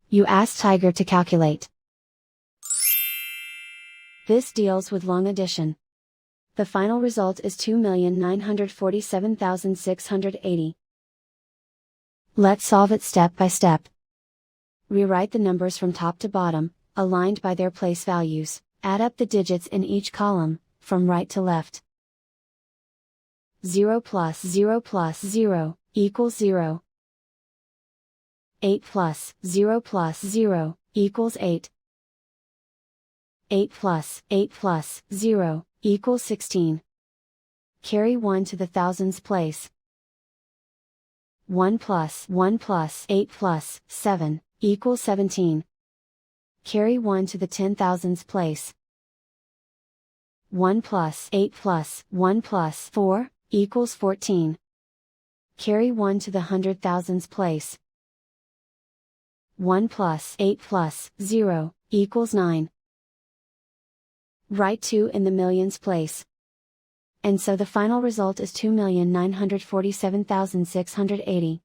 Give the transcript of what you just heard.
You ask Tiger to calculate. This deals with long addition. The final result is 2,947,680. Let's solve it step by step. Rewrite the numbers from top to bottom, aligned by their place values. Add up the digits in each column, from right to left. 0 plus 0 plus 0 equals 0. 8 plus 0 plus 0 equals 8. 8 plus 0 equals 16. Carry 1 to the thousands place. 1 plus 8 plus 7 equals 17. Carry 1 to the 10,000s place. 1 plus 8 plus 1 plus 4 equals 14. Carry 1 to the 100,000s place. 1 plus 8 plus 0 equals 9. Write 2 in the millions place. And so the final result is 2,947,680.